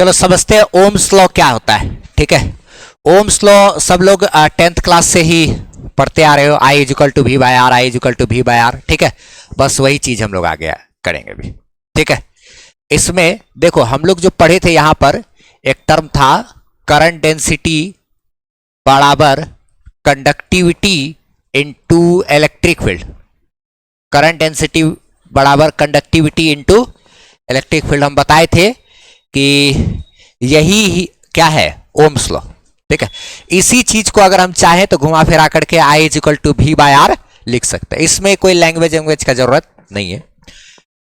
चलो समझते हैं ओम्स लॉ क्या होता है। ठीक है, ओम्स लॉ सब लोग 10th क्लास से ही पढ़ते आ रहे हो, I is equal to V by R, I is equal to V by R. ठीक है, बस वही चीज हम लोग आगे करेंगे भी। ठीक है, इसमें देखो हम लोग जो पढ़े थे यहां पर एक टर्म था करंट डेंसिटी बराबर conductivity into electric field. Current density बराबर कंडक्टिविटी इनटू इलेक्ट्रिक फील्ड हम बताए थे कि यही क्या है ओम्स लॉ। ठीक है, इसी चीज को अगर हम चाहें तो घुमा फिरा करके I is equal to V by R लिख सकते हैं। इसमें कोई लैंग्वेज का जरूरत नहीं है,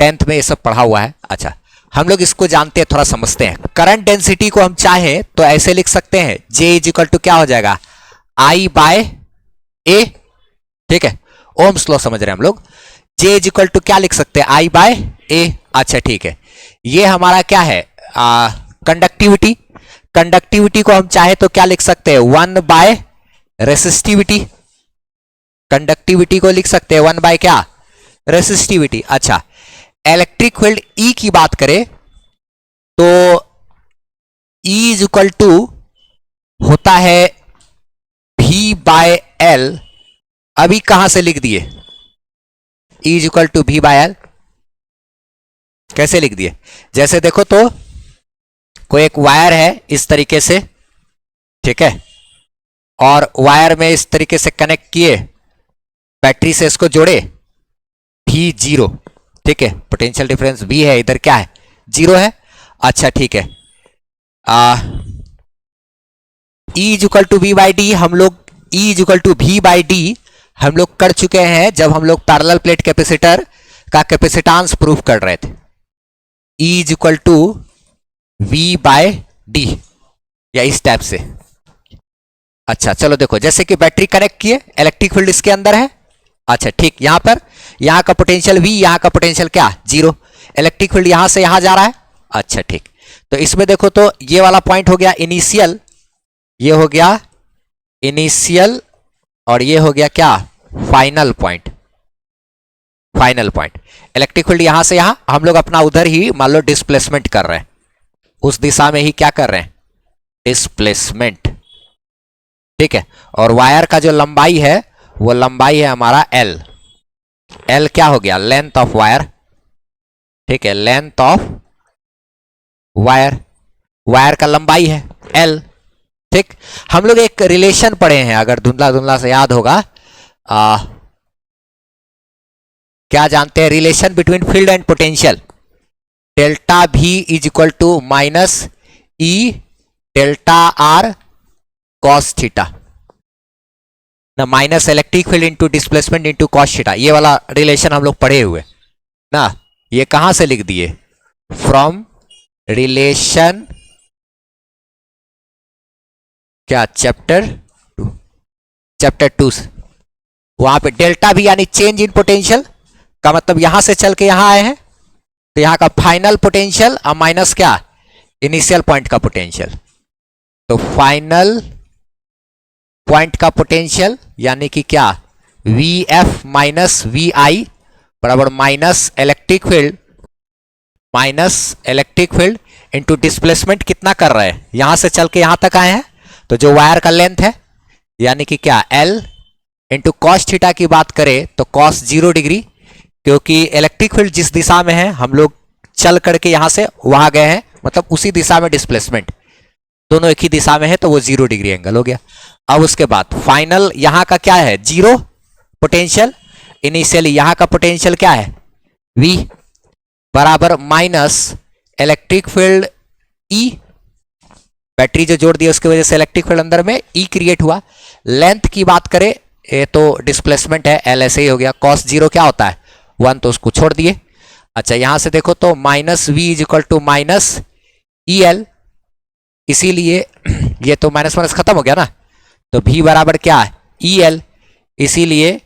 10th में ये सब पढ़ा हुआ है। अच्छा, हम लोग इसको जानते हैं, थोड़ा समझते हैं। करंट डेंसिटी को हम चाहें तो ऐसे लिख सकते हैं, जे इज इक्वल टू क्या हो जाएगा, आई बाय ए। ठीक है, ओम्स लॉ समझ रहे हैं हम लोग। जे इज इक्वल टू क्या लिख सकते हैं, आई बाय ए। अच्छा ठीक है, ये हमारा क्या है कंडक्टिविटी। कंडक्टिविटी को हम चाहे तो क्या लिख सकते हैं, 1 बाय रेसिस्टिविटी। कंडक्टिविटी को लिख सकते हैं 1 बाय क्या, रेसिस्टिविटी। अच्छा, इलेक्ट्रिक फील्ड ई की बात करें तो E इज इक्वल टू होता है V बाय एल। अभी कहां से लिख दिए, E is equal to V by L कैसे लिख दिए, जैसे देखो तो कोई एक वायर है इस तरीके से, ठीक है, और वायर में इस तरीके से कनेक्ट किए, बैटरी से इसको जोड़े, V 0। ठीक है, पोटेंशियल डिफरेंस V है, इधर क्या है 0 है। अच्छा ठीक है, E is equal to V by D हम लोग E is equal to V by D हम लोग कर चुके हैं जब हम लोग पैरेलल प्लेट कैपेसिटर का कैपेसिटेंस प्रूफ कर रहे थे। E is equal to V by D या इस टाइप से। अच्छा चलो देखो, जैसे कि बैटरी कनेक्ट किए, इलेक्ट्रिक फील्ड इसके अंदर है। अच्छा ठीक, यहां पर यहां का पोटेंशियल V, यहां का पोटेंशियल क्या 0, इलेक्ट्रिक फील्ड यहां से यहां जा रहा है। अच्छा ठीक, तो इसमें देखो तो ये वाला पॉइंट हो गया इनिशियल, ये हो गया इनिशियल, और ये हो गया क्या final point. Final point electric field यहां से यहां, हम लोग अपना उधर ही मान लो डिस्प्लेसमेंट कर रहे हैं, उस दिशा में ही क्या कर रहे हैं, डिस्प्लेसमेंट। ठीक है, और वायर का जो लंबाई है वो लंबाई है हमारा L। L क्या हो गया, लेंथ ऑफ वायर। ठीक है, लेंथ ऑफ वायर, वायर का लंबाई है L। ठीक, हम लोग एक रिलेशन पढ़े हैं, अगर धुंधला धुंधला से याद होगा, क्या जानते हैं, relation between field and potential. Delta V is equal to minus E delta R cos theta, ना minus electric field into displacement into cos theta. ये वाला रिलेशन हम लोग पढ़े हुए ना, ये कहां से लिख दिए, फ्रॉम रिलेशन क्या चैप्टर 2 से। वहां पे डेल्टा भी यानी चेंज इन पोटेंशियल का मतलब यहां से चल के यहां आए हैं, तो यहां का फाइनल पोटेंशियल और माइनस क्या इनिशियल पॉइंट का पोटेंशियल। तो फाइनल पॉइंट का पोटेंशियल यानी कि क्या VF माइनस VI बराबर minus electric field into displacement कितना कर रहे हैं, यहां से चल के यहां तक आए हैं, तो जो वायर का लेंथ है यानी कि क्या L इंटू कॉस थीटा की बात करें तो कॉस 0 डिग्री, क्योंकि इलेक्ट्रिक फील्ड जिस दिशा में है हम लोग चल करके यहां से वहां गए हैं, मतलब उसी दिशा में डिस्प्लेसमेंट, दोनों एक ही दिशा में है तो वो 0 डिग्री एंगल हो गया। अब उसके बाद फाइनल यहां का क्या है 0 पोटेंशियल, इनिशियली यहां का पोटेंशियल क्या है V बराबर minus electric field E, battery जो जोड़ दिया उसकी वजह से इलेक्ट्रिक फील्ड अंदर में E क्रिएट हुआ। लेंथ की बात करें ये तो डिस्प्लेसमेंट है L, ऐसे ही हो गया, cos 0 क्या होता है 1, तो उसको छोड़ दिए। अच्छा यहां से देखो तो minus V is equal to minus EL, इसीलिए ये तो माइनस माइनस खत्म हो गया ना, तो V बराबर क्या है EL, इसीलिए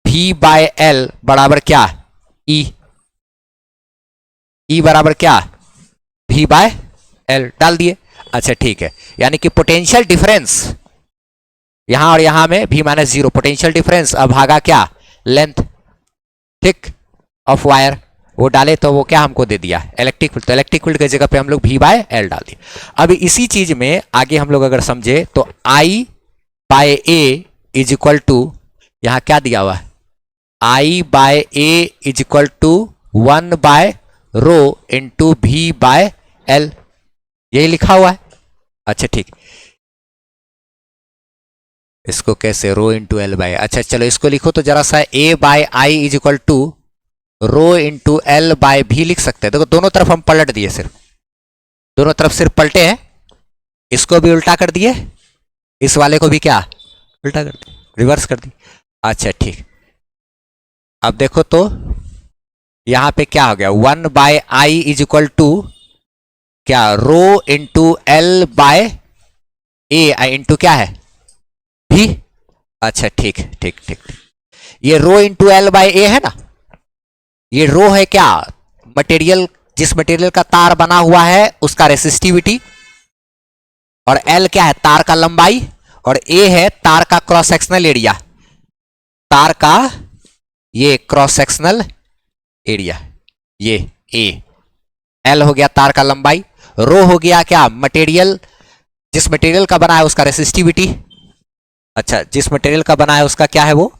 V बाय L बराबर क्या E बराबर क्या V बाय L डाल दिए। अच्छा ठीक है, यानी कि पोटेंशियल डिफरेंस यहां और यहां में V माइनस 0 पोटेंशियल डिफरेंस अब भागा क्या लेंथ, ठीक, ऑफ वायर। वो डाले तो वो क्या हमको दे दिया, इलेक्ट्रिक फील्ड। तो इलेक्ट्रिक फील्ड की जगह पे हम लोग V बाय L डाल दिए। अब इसी चीज में आगे हम लोग अगर समझे तो I by A is equal to, यहां क्या दिया हुआ है, I by A is equal to 1 by rho into V by L, यही लिखा हुआ है। अच्छा ठीक, इसको कैसे, रो इंटू एल बाय, अच्छा चलो इसको लिखो तो जरा सा, A by I is equal to rho into L by भी लिख सकते हैं। देखो दोनों तरफ हम पलट दिए, सिर्फ दोनों तरफ सिर्फ पलटे हैं, इसको भी उल्टा कर दिए, इस वाले को भी क्या उल्टा कर दिए, रिवर्स कर दिए। अच्छा ठीक, अब देखो तो यहां पे क्या हो गया, 1 by I is equal to क्या, rho into L by A into क्या है भी। अच्छा ठीक ठीक ठीक, ये rho into L by A है ना, ये रो है क्या, मटेरियल, जिस मटेरियल का तार बना हुआ है उसका रेसिस्टिविटी, और एल क्या है, तार का लंबाई, और ए है तार का क्रॉस सेक्शनल एरिया, तार का ये क्रॉस सेक्शनल एरिया, ये ए, एल हो गया तार का लंबाई, रो हो गया क्या, मटेरियल, जिस मटेरियल का बना है उसका रेसिस्टिविटी। अच्छा, जिस मटेरियल का बना है उसका क्या है, वो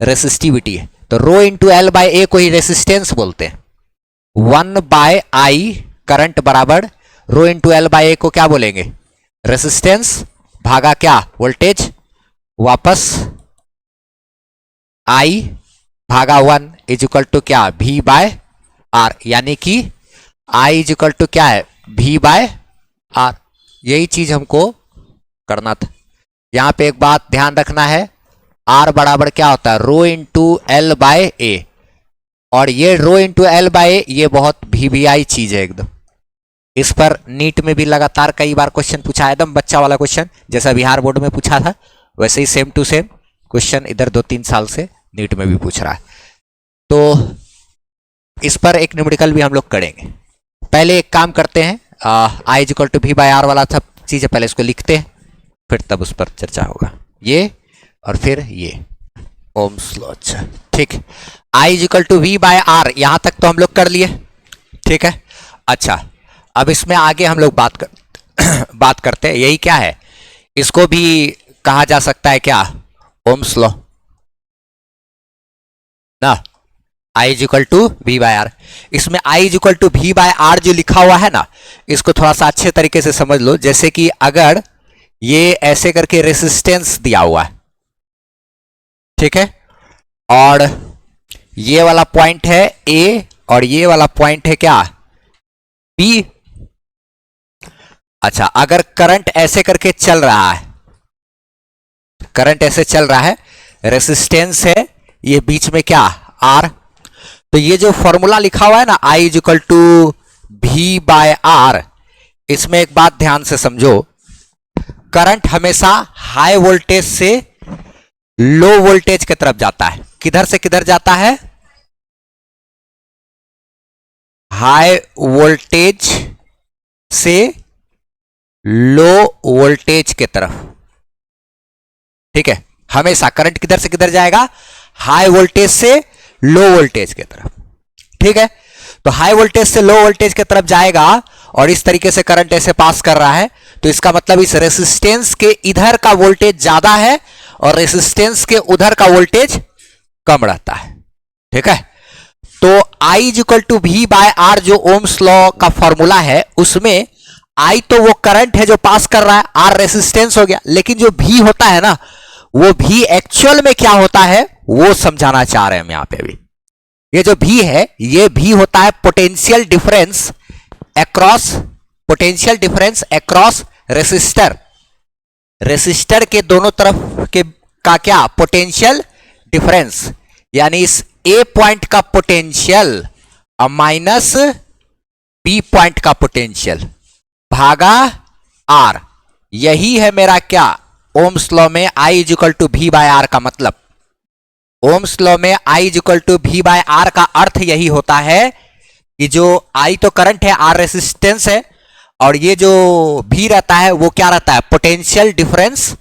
रेसिस्टिविटी है। तो रो इंटू एल बाय ए को ही रेसिस्टेंस बोलते हैं। 1 बाय आई करंट बराबर rho into L by A को क्या बोलेंगे, रेसिस्टेंस, भागा क्या, वोल्टेज, वापस आई भागा 1 इज इक्वल टू क्या, V बाय आर, यानी कि I इज इक्वल टू क्या है, V बाय आर। यही चीज हमको करना था। यहां पे एक बात ध्यान रखना है, R बराबर क्या होता है, रो इंटू एल बाय ए, और ये rho into L by A ये बहुत VVI चीज है एकदम। इस पर नीट में भी लगातार कई बार क्वेश्चन पूछा है, एकदम बच्चा वाला क्वेश्चन, जैसा बिहार बोर्ड में पूछा था वैसे ही सेम टू सेम क्वेश्चन इधर 2-3 साल से नीट में भी पूछ रहा है। तो इस पर एक न्यूमेरिकल भी हम लोग करेंगे। पहले एक काम करते हैं, I is equal to V by R वाला था चीज है, पहले इसको लिखते हैं, फिर तब उस पर चर्चा होगा। ये और फिर ये ओम्स लॉ, अच्छा ठीक, I is equal to V by R, यहां तक तो हम लोग कर लिए, ठीक है। अच्छा, अब इसमें आगे हम लोग बात करते हैं, यही क्या है, इसको भी कहा जा सकता है क्या, ओम्स लॉ ना, I is equal to V by R. इसमें I is equal to V by R जो लिखा हुआ है ना, इसको थोड़ा सा अच्छे तरीके से समझ लो। जैसे कि अगर ये ऐसे करके रेसिस्टेंस दिया हुआ है, ठीक है, और ये वाला पॉइंट है A और ये वाला पॉइंट है क्या, B। अच्छा, अगर करंट ऐसे करके चल रहा है, करंट ऐसे चल रहा है, रेसिस्टेंस है ये बीच में क्या, R, तो ये जो फॉर्मूला लिखा हुआ है ना, I is equal to V by R, इसमें एक बात ध्यान से समझो, करंट हमेशा हाई वोल्टेज से लो वोल्टेज की तरफ जाता है। किधर से किधर जाता है, हाई वोल्टेज से लो वोल्टेज की तरफ, ठीक है। हमेशा करंट किधर से किधर जाएगा, हाई वोल्टेज से लो वोल्टेज की तरफ, ठीक है। तो हाई वोल्टेज से लो वोल्टेज की तरफ जाएगा, और इस तरीके से करंट ऐसे पास कर रहा है, तो इसका मतलब इस रेसिस्टेंस के इधर का वोल्टेज ज्यादा है और रेसिस्टेंस के उधर का वोल्टेज कम रहता है, ठीक है। तो I is equal to V by R जो ओम्स लॉ का फॉर्मूला है, उसमें I तो वो करंट है जो पास कर रहा है, R रेसिस्टेंस हो गया, लेकिन जो V होता है ना, वो V एक्चुअल में क्या होता है वो समझाना चाह रहे हैं हम यहां पे भी। ये जो V है, ये V होता है potential difference across resistor, resistor के दोनों तरफ के का क्या, पोटेंशियल डिफरेंस, यानी इस A पॉइंट का पोटेंशियल और माइनस B पॉइंट का पोटेंशियल भागा R, यही है मेरा क्या, ओम्स लॉ में I is equal to V by R का मतलब। ओम्स लॉ में I is equal to V by R का अर्थ यही होता है कि जो I तो करंट है, R रेसिस्टेंस है, और ये जो V रहता है वो क्या रहता है, potential difference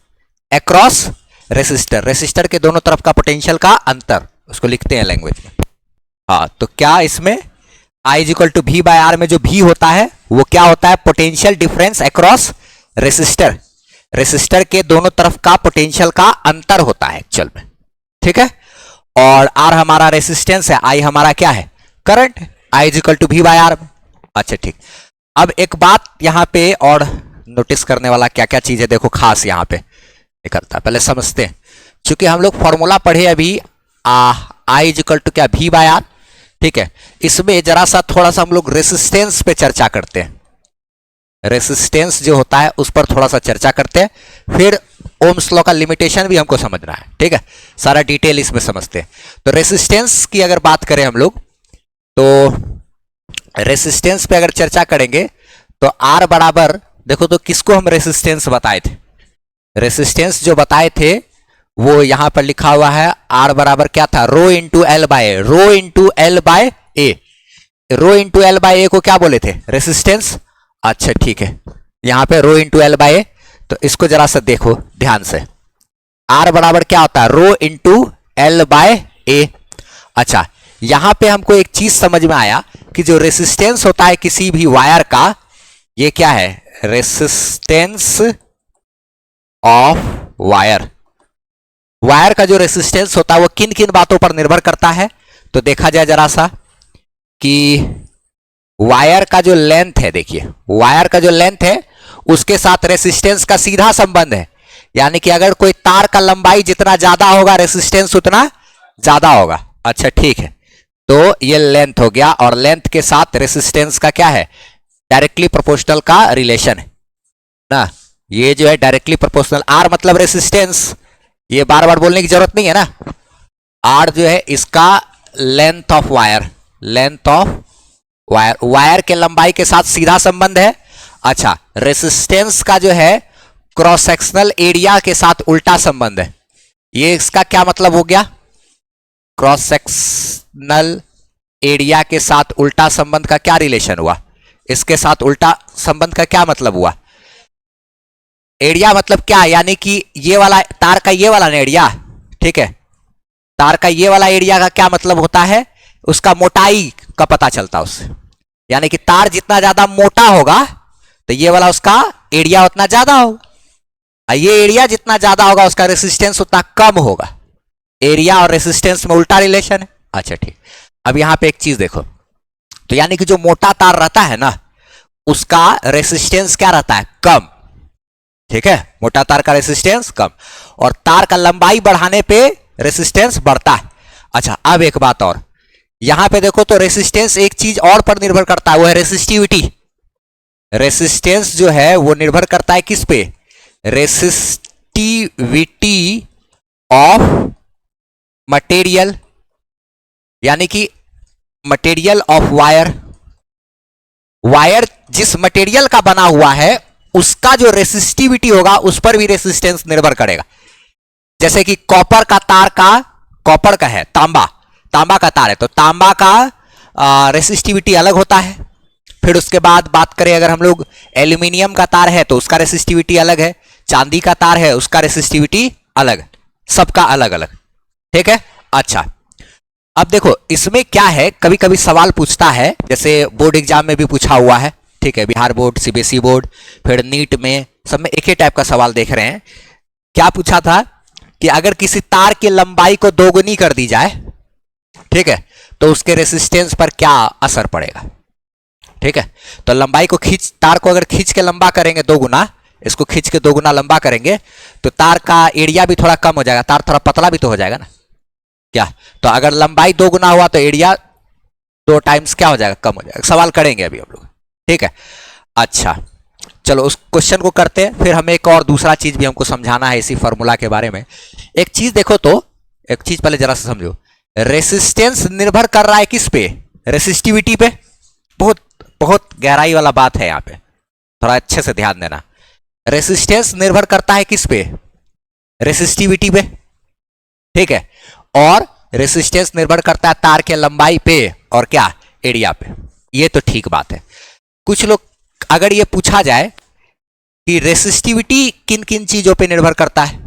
across resistor, resistor के दोनों तरफ का पोटेंशियल का अंतर, उसको लिखते हैं लैंग्वेज में। हाँ, तो क्या इसमें I is equal to V by R में जो V होता है वो क्या होता है, potential difference across resistor, resistor के दोनों तरफ का पोटेंशियल का अंतर होता है एक्चुअल में, ठीक है। और R हमारा रेसिस्टेंस है, I हमारा क्या है, current, I is equal to V by R. अच्छा ठीक, अब एक बात यहां पे और नोटिस करने वाला क्या क्या चीज है देखो खास यहां पे निकलता है, पहले समझते हैं। चूंकि हम लोग फॉर्मूला पढ़े अभी I इज इक्वल टू क्या, V बाय आर, ठीक है। इसमें जरा सा थोड़ा सा हम लोग रेसिस्टेंस पे चर्चा करते हैं, रेसिस्टेंस जो होता है उस पर थोड़ा सा चर्चा करते हैं, फिर ओम्स लॉ का लिमिटेशन भी हमको समझना है, ठीक है, सारा डिटेल इसमें समझते हैं। तो रेसिस्टेंस की अगर बात करें हम लोग, तो रेसिस्टेंस पे अगर चर्चा करेंगे तो R बराबर, देखो तो किसको हम रेसिस्टेंस बताए थे, रेसिस्टेंस जो बताए थे वो यहां पर लिखा हुआ है, R बराबर क्या था, rho into L by A, rho into L by A, rho into L by A को क्या बोले थे, रेसिस्टेंस। अच्छा ठीक है, यहां पे रो इंटू एल बाय ए, तो इसको जरा सा देखो ध्यान से, R बराबर क्या होता है, रो इंटू एल बाय ए। अच्छा, यहां पे हमको एक चीज समझ में आया कि जो रेसिस्टेंस होता है किसी भी वायर का, ये क्या है, रेसिस्टेंस ऑफ वायर, वायर का जो रेसिस्टेंस होता है वो किन किन बातों पर निर्भर करता है, तो देखा जाए जरा सा कि वायर का जो लेंथ है, देखिए वायर का जो लेंथ है उसके साथ रेसिस्टेंस का सीधा संबंध है, यानी कि अगर कोई तार का लंबाई जितना ज्यादा होगा रेसिस्टेंस उतना ज्यादा होगा। अच्छा ठीक है, तो ये लेंथ हो गया, और लेंथ के साथ रेसिस्टेंस का क्या है, डायरेक्टली प्रोपोर्शनल का रिलेशन है ना, ये जो है डायरेक्टली प्रोपोर्शनल। आर मतलब रेसिस्टेंस, ये बार बार बोलने की जरूरत नहीं है ना, आर जो है इसका length of wire, length of wire, wire के लंबाई के साथ सीधा संबंध है। अच्छा, रेसिस्टेंस का जो है क्रॉस सेक्शनल एरिया के साथ उल्टा संबंध है, ये इसका क्या मतलब हो गया, क्रॉस सेक्शनल एरिया के साथ उल्टा संबंध का क्या रिलेशन हुआ, इसके साथ उल्टा संबंध का क्या मतलब हुआ, एरिया मतलब क्या, यानी कि ये वाला तार का ये वाला एरिया, ठीक है, तार का ये वाला एरिया का क्या मतलब होता है, उसका मोटाई का पता चलता है उससे, यानी कि तार जितना ज्यादा मोटा होगा तो ये वाला उसका एरिया उतना ज्यादा होगा, ये एरिया जितना ज्यादा होगा उसका रेसिस्टेंस उतना कम होगा, एरिया और रेसिस्टेंस में उल्टा रिलेशन है। अच्छा ठीक, अब यहां पे एक चीज देखो, तो यानी कि जो मोटा तार रहता है ना उसका रेसिस्टेंस क्या रहता है, कम, ठीक है, मोटा तार का रेसिस्टेंस कम, और तार का लंबाई बढ़ाने पे रेसिस्टेंस बढ़ता है। अच्छा, अब एक बात और, यहां पे देखो तो रेसिस्टेंस एक चीज और पर निर्भर करता है, वो है रेसिस्टिविटी। रेसिस्टेंस जो है वो निर्भर करता है किस पे, रेसिस्टिविटी ऑफ मटेरियल, यानी कि मटेरियल ऑफ वायर, वायर जिस मटेरियल का बना हुआ है उसका जो रेसिस्टिविटी होगा उस पर भी रेसिस्टेंस निर्भर करेगा। जैसे कि कॉपर का तार का, कॉपर का है, तांबा, तांबा का तार है तो तांबा का रेसिस्टिविटी अलग होता है। फिर उसके बाद बात करें अगर हम लोग एल्यूमिनियम का तार है तो उसका रेसिस्टिविटी अलग है, चांदी का तार है उसका रेसिस्टिविटी अलग, सबका अलग अलग, ठीक है। अच्छा, अब देखो इसमें क्या है, कभी कभी सवाल पूछता है, जैसे बोर्ड एग्जाम में भी पूछा हुआ है, ठीक है, बिहार बोर्ड, सीबीएसई बोर्ड, फिर नीट में, सब में एक ही टाइप का सवाल देख रहे हैं। क्या पूछा था कि अगर किसी तार की लंबाई को दोगुनी कर दी जाए, ठीक है, तो उसके रेसिस्टेंस पर क्या असर पड़ेगा, ठीक है। तो लंबाई को खींच, तार को अगर खींच के लंबा करेंगे दो गुना, इसको खींच के दो गुना लंबा करेंगे तो तार का एरिया भी थोड़ा कम हो जाएगा, तार थोड़ा पतला भी तो हो जाएगा ना, क्या, तो अगर लंबाई दो गुना हुआ तो एरिया 2 टाइम्स क्या हो जाएगा, कम हो जाएगा। सवाल करेंगे अभी हम लोग, ठीक है। अच्छा चलो उस क्वेश्चन को करते हैं, फिर हमें एक और दूसरा चीज भी हमको समझाना है इसी फॉर्मूला के बारे में। एक चीज देखो तो, एक चीज पहले जरा सा समझो, रेसिस्टेंस निर्भर कर रहा है किस पे, रेसिस्टिविटी पे। बहुत बहुत गहराई वाला बात है, यहां पे थोड़ा अच्छे से ध्यान देना। रेसिस्टेंस निर्भर करता है किस पे, रेसिस्टिविटी पे, ठीक है, और रेसिस्टेंस निर्भर करता है तार के लंबाई पे और क्या, एरिया पे। ये तो ठीक बात है। कुछ लोग अगर ये पूछा जाए कि रेसिस्टिविटी किन किन चीजों पे निर्भर करता है,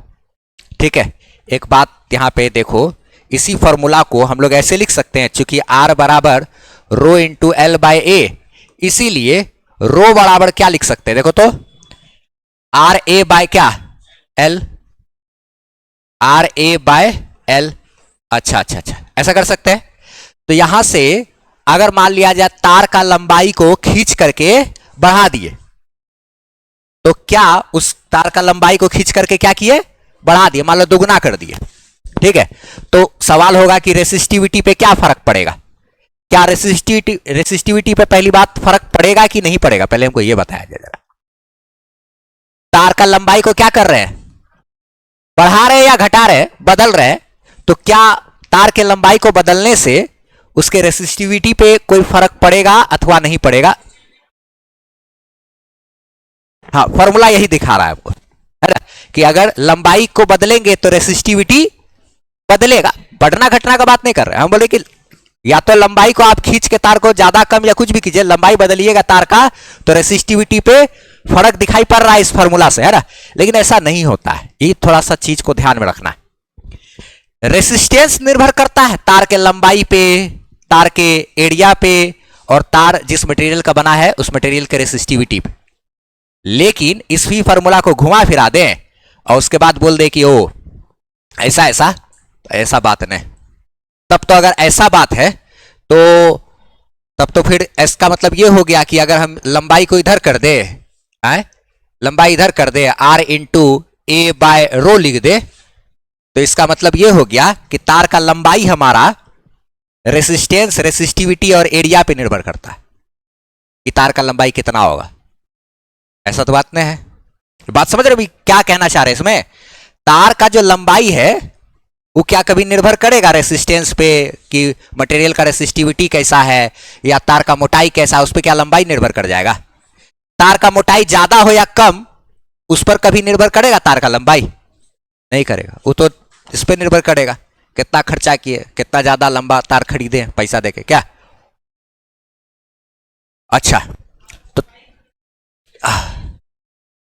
ठीक है, एक बात यहां पे देखो, इसी फॉर्मूला को हम लोग ऐसे लिख सकते हैं, चूंकि R बराबर rho into L by A, इसीलिए रो बराबर क्या लिख सकते हैं, देखो तो आर ए बाय क्या L, R A by L. अच्छा अच्छा अच्छा, ऐसा कर सकते हैं। तो यहां से अगर मान लिया जाए तार का लंबाई को खींच करके बढ़ा दिए, तो क्या उस तार का लंबाई को खींच करके क्या किए, बढ़ा दिए, मान लो दुगना कर दिए, ठीक है। तो सवाल होगा कि रेसिस्टिविटी पे क्या फर्क पड़ेगा, क्या रेसिस्टिविटी पे पहली बात फर्क पड़ेगा कि नहीं पड़ेगा, पहले हमको यह बताया जाए जरा। तार का लंबाई को क्या कर रहे हैं, बढ़ा रहे या घटा रहे, बदल रहे, तो क्या तार के लंबाई को बदलने से उसके रेसिस्टिविटी पे कोई फर्क पड़ेगा अथवा नहीं पड़ेगा। हाँ, फॉर्मूला यही दिखा रहा है आपको, है ना, कि अगर लंबाई को बदलेंगे तो रेसिस्टिविटी बदलेगा, बढ़ना घटना का बात नहीं कर रहे हम, बोले कि या तो लंबाई को आप खींच के तार को ज्यादा कम या कुछ भी कीजिए, लंबाई बदलिएगा तार का तो रेसिस्टिविटी पे फर्क दिखाई पड़ रहा है इस फॉर्मूला से, है ना। लेकिन ऐसा नहीं होता है, ये थोड़ा सा चीज को ध्यान में रखना है। रेसिस्टेंस निर्भर करता है तार के लंबाई पे, तार के एरिया पे, और तार जिस मटेरियल का बना है उस मटेरियल के रेसिस्टिविटी पे। लेकिन इस भी फॉर्मूला को घुमा फिरा दें और उसके बाद बोल दे कि ओ ऐसा ऐसा ऐसा बात नहीं, तब तो अगर ऐसा बात है तो तब तो फिर इसका मतलब ये हो गया कि अगर हम लंबाई को इधर कर दे, लंबाई इधर कर दे, आर इंटू ए बाय रो लिख दे, तो इसका मतलब ये हो गया कि तार का लंबाई हमारा रेसिस्टेंस, रेसिस्टिविटी और एरिया पे निर्भर करता है कि तार का लंबाई कितना होगा। ऐसा तो बात नहीं है, बात समझ रहे क्या कहना चाह रहे हैं इसमें। तार का जो लंबाई है वो क्या कभी निर्भर करेगा रेसिस्टेंस पे कि मटेरियल का रेसिस्टिविटी कैसा है, या तार का मोटाई कैसा है, उस पर क्या लंबाई निर्भर कर जाएगा। तार का मोटाई ज्यादा हो या कम उस पर कभी निर्भर करेगा तार का लंबाई, नहीं करेगा, वो तो इस पर निर्भर करेगा कितना खर्चा किए, कितना ज्यादा लंबा तार खरीदे पैसा देके क्या। अच्छा तो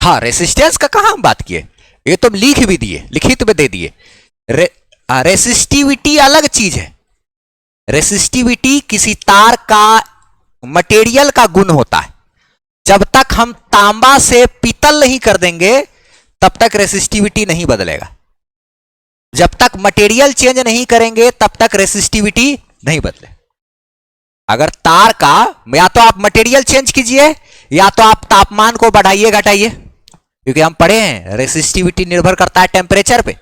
हाँ, रेसिस्टेंस का कहां हम बात किए, ये तो लिख भी दिए, लिखित में दे दिए। रेसिस्टिविटी अलग चीज है। रेसिस्टिविटी किसी तार का मटेरियल का गुण होता है। जब तक हम तांबा से पीतल नहीं कर देंगे तब तक रेसिस्टिविटी नहीं बदलेगा। जब तक मटेरियल चेंज नहीं करेंगे तब तक रेसिस्टिविटी नहीं बदले। अगर तार का या तो आप मटेरियल चेंज कीजिए या तो आप तापमान को बढ़ाइए घटाइए, क्योंकि हम पढ़े हैं रेसिस्टिविटी निर्भर करता है टेम्परेचर पे।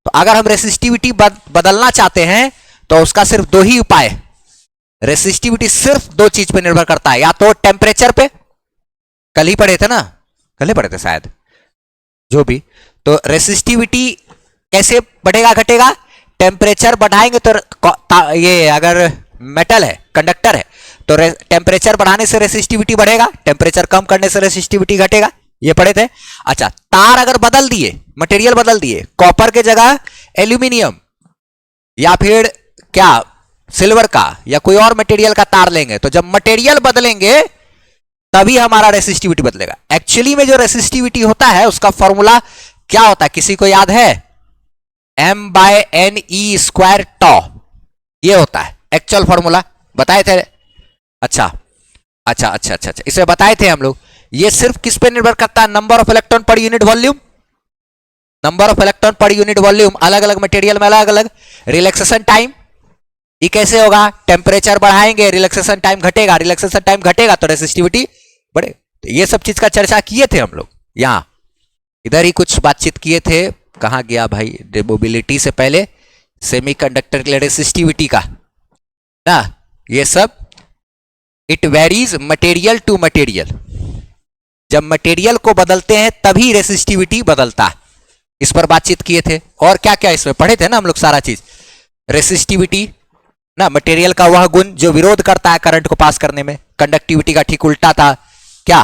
तो अगर हम रेसिस्टिविटी बदलना चाहते हैं तो उसका सिर्फ दो ही उपाय है। रेसिस्टिविटी सिर्फ दो चीज पे निर्भर करता है, या तो टेम्परेचर पे, कल ही पढ़े थे ना, कल ही पढ़े थे शायद, जो भी। तो रेसिस्टिविटी कैसे बढ़ेगा घटेगा, टेम्परेचर बढ़ाएंगे तो ये अगर मेटल है, कंडक्टर है, तो टेम्परेचर बढ़ाने से रेसिस्टिविटी बढ़ेगा, टेम्परेचर कम करने से रेसिस्टिविटी घटेगा, ये पढ़े थे। अच्छा, तार अगर बदल दिए, मटेरियल बदल दिए, कॉपर के जगह एल्यूमिनियम या फिर क्या सिल्वर का या कोई और मटेरियल का तार लेंगे, तो जब मटेरियल बदलेंगे तभी हमारा रेसिस्टिविटी बदलेगा। एक्चुअली में जो रेसिस्टिविटी होता है उसका फॉर्मूला क्या होता है, किसी को याद है? M/NE² टॉ, ये होता है एक्चुअल फॉर्मूला, बताए थे। अच्छा अच्छा अच्छा अच्छा अच्छा, इसे बताए थे हम लोग। ये सिर्फ किस पे निर्भर करता है, number of electron per unit volume. Number of electron per unit volume अलग अलग मटेरियल में अलग अलग। रिलैक्सेशन टाइम, ये कैसे होगा, टेम्परेचर बढ़ाएंगे रिलैक्सेशन टाइम घटेगा, रिलैक्सेशन टाइम घटेगा तो रेसिस्टिविटी बढ़े। तो ये सब चीज का चर्चा किए थे हम लोग, यहां इधर ही कुछ बातचीत किए थे। कहां गया भाई, मोबिलिटी से पहले सेमीकंडक्टर के लिए रेसिस्टिविटी का ना, ये सब it varies material to material. जब मटेरियल को बदलते हैं तभी रेसिस्टिविटी बदलता है, इस पर बातचीत किए थे। और क्या क्या इसमें पढ़े थे ना हम लोग सारा चीज। रेसिस्टिविटी ना, मटेरियल का वह गुण जो विरोध करता है करंट को पास करने में। कंडक्टिविटी का ठीक उल्टा था, क्या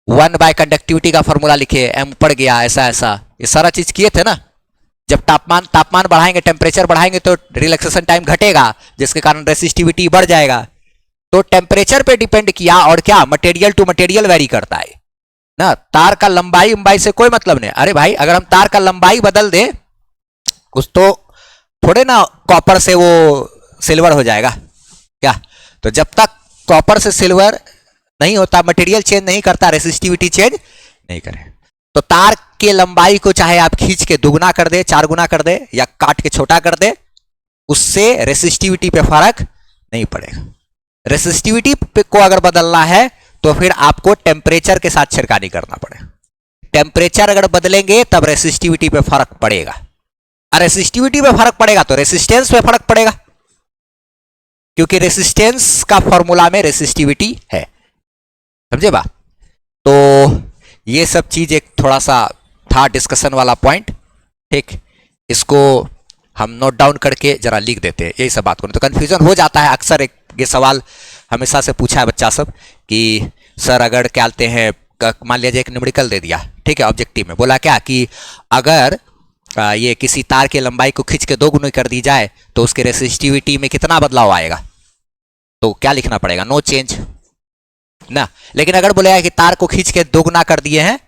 1/कंडक्टिविटी का फॉर्मूला लिखे, एम पड़ गया, ऐसा ऐसा, ये सारा चीज किए थे ना। जब तापमान बढ़ाएंगे, टेम्परेचर बढ़ाएंगे तो रिलैक्सेशन टाइम घटेगा, जिसके कारण रेसिस्टिविटी बढ़ जाएगा। तो टेम्परेचर पे डिपेंड किया, और क्या मटेरियल टू मटेरियल वेरी करता है ना। तार का लंबाई से कोई मतलब नहीं। अरे भाई, अगर हम तार का लंबाई बदल दें उस तो थोड़े ना कॉपर से वो सिल्वर हो जाएगा क्या। तो जब तक कॉपर से सिल्वर नहीं होता, मटेरियल चेंज नहीं करता, रेसिस्टिविटी चेंज नहीं करे। तो तार के लंबाई को चाहे आप खींच के दुगुना कर दे, 4 गुना कर दे, या काट के छोटा कर दे, उससे रेसिस्टिविटी पे फर्क नहीं पड़ेगा। रेसिस्टिविटी को अगर बदलना है तो फिर आपको टेम्परेचर के साथ छिड़कानी करना पड़ेगा। टेम्परेचर अगर बदलेंगे तब रेसिस्टिविटी पे फर्क पड़ेगा, और रेसिस्टिविटी पे फर्क पड़ेगा तो रेसिस्टेंस पे फर्क पड़ेगा, क्योंकि रेसिस्टेंस का फॉर्मूला में रेसिस्टिविटी है। समझे बात? तो ये सब चीज एक थोड़ा सा था डिस्कशन वाला पॉइंट, ठीक। इसको हम नोट डाउन करके जरा लिख देते हैं, यही सब बात करें तो कंफ्यूजन हो जाता है अक्सर। एक ये सवाल हमेशा से पूछा है बच्चा सब कि सर अगर क्या कहते हैं, मान लीजिए एक न्यूमेरिकल दे दिया, ठीक है, ऑब्जेक्टिव में बोला क्या कि अगर ये किसी तार की लंबाई को खींच के 2 गुना कर दी जाए तो उसके रेसिस्टिविटी में कितना बदलाव आएगा, तो क्या लिखना पड़ेगा? नो चेंज ना। लेकिन अगर बोलेगा कि तार को खींच के 2 गुना कर दिए हैं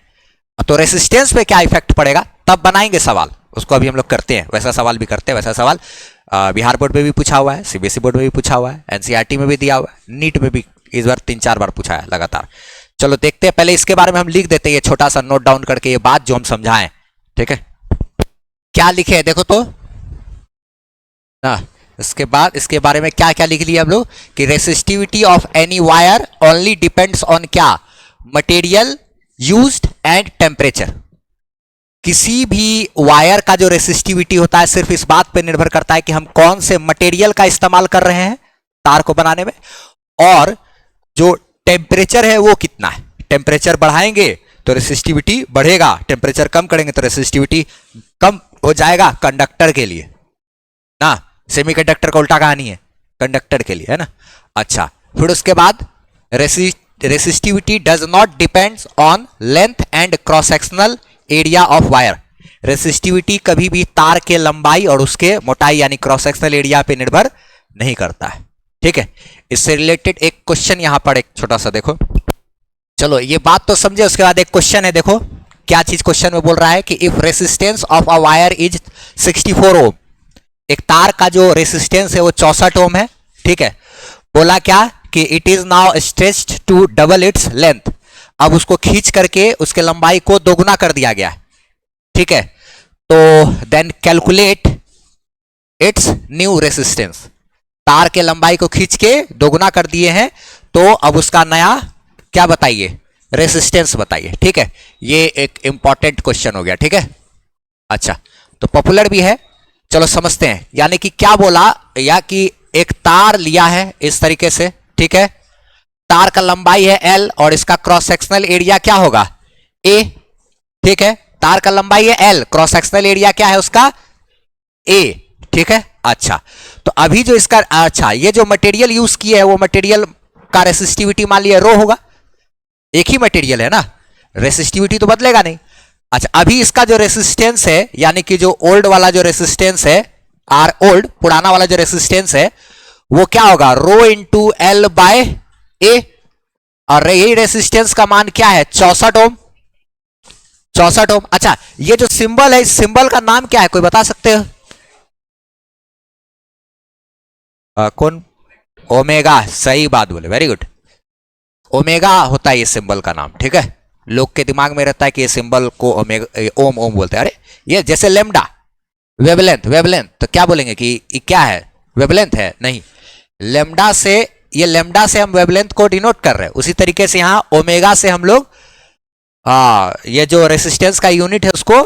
तो रेसिस्टेंस पे क्या इफेक्ट पड़ेगा, तब बनाएंगे सवाल। उसको अभी हम लोग करते हैं, वैसा सवाल भी करते हैं। वैसा सवाल बिहार बोर्ड में भी पूछा हुआ है, सीबीएसई बोर्ड में भी पूछा हुआ है, एनसीईआरटी में भी दिया हुआ है, नीट में भी इस बार 3-4 बार पूछा है लगातार। चलो देखते हैं, पहले इसके बारे में हम लिख देते हैं, ये छोटा सा नोट डाउन करके ये बात जो हम समझाएं, ठीक है। क्या लिखे देखो तो ना, इसके बाद इसके बारे में क्या क्या लिख लिया हम लोग कि resistivity of any wire only depends on क्या, मटेरियल यूज्ड एंड टेम्परेचर। किसी भी वायर का जो रेसिस्टिविटी होता है सिर्फ इस बात पर निर्भर करता है कि हम कौन से मटेरियल का इस्तेमाल कर रहे हैं तार को बनाने में, और जो टेम्परेचर है वो कितना है। टेम्परेचर बढ़ाएंगे तो रेसिस्टिविटी बढ़ेगा, टेम्परेचर कम करेंगे तो रेसिस्टिविटी कम हो जाएगा कंडक्टर के लिए ना। सेमीकंडक्टर का उल्टा कहानी है, कंडक्टर के लिए है ना। अच्छा, फिर उसके बाद resistivity does not depends on length and cross sectional area of wire. Resistivity कभी भी तार के लंबाई और उसके मोटाई यानी क्रॉस सेक्शनल एरिया पे निर्भर नहीं करता है, ठीक है। इससे रिलेटेड एक क्वेश्चन यहां पर एक छोटा सा देखो। चलो ये बात तो समझे, उसके बाद एक क्वेश्चन है, देखो क्या चीज क्वेश्चन में बोल रहा है कि if resistance of a wire is 64 ओम, एक तार का जो रेसिस्टेंस है वो 64 ओम है, ठीक है। बोला क्या कि it is now stretched to double its length. अब उसको खींच करके उसके लंबाई को 2 गुना कर दिया गया, ठीक है। तो then calculate its new resistance. तार के लंबाई को खींच के 2 गुना कर दिए हैं, तो अब उसका नया क्या बताइए, रेसिस्टेंस बताइए, ठीक है। ये एक इंपॉर्टेंट क्वेश्चन हो गया, ठीक है। अच्छा, तो पॉपुलर भी है, चलो समझते हैं। यानी कि क्या बोला, या कि एक तार लिया है इस तरीके से, ठीक है। तार का लंबाई है L और इसका क्रॉस सेक्शनल एरिया क्या होगा, A, ठीक है। तार का लंबाई है L, क्रॉस सेक्शनल एरिया क्या है उसका, A, ठीक है। अच्छा, तो अभी जो इसका, अच्छा ये जो मटेरियल यूज किए है वो मटेरियल का रेसिस्टिविटी मान लिया रो होगा, एक ही मटेरियल है ना, रेसिस्टिविटी तो बदलेगा नहीं। अच्छा, अभी इसका जो रेसिस्टेंस है यानी कि जो ओल्ड वाला जो रेसिस्टेंस है, आर ओल्ड पुराना वाला जो रेसिस्टेंस है वो क्या होगा, रो इंटू एल बाय ए, और यही रेसिस्टेंस का मान क्या है, 64 ओम, 64 ओम। अच्छा, ये जो सिंबल है इस सिंबल का नाम क्या है, कोई बता सकते हो? कौन? ओमेगा, सही बात बोले, वेरी गुड। ओमेगा होता है ये सिंबल का नाम, ठीक है। लोग के दिमाग में रहता है कि ये सिंबल को ओमेगा ओम ओम बोलते हैं। अरे ये जैसे लेमडा, वेवलेंथ, वेवलेंथ तो क्या बोलेंगे कि ये क्या है, वेवलेंथ है, नहीं, लेमडा से, ये लेमडा से हम वेवलेंथ को डिनोट कर रहे हैं। उसी तरीके से यहां ओमेगा से हम लोग ये जो रेसिस्टेंस का यूनिट है उसको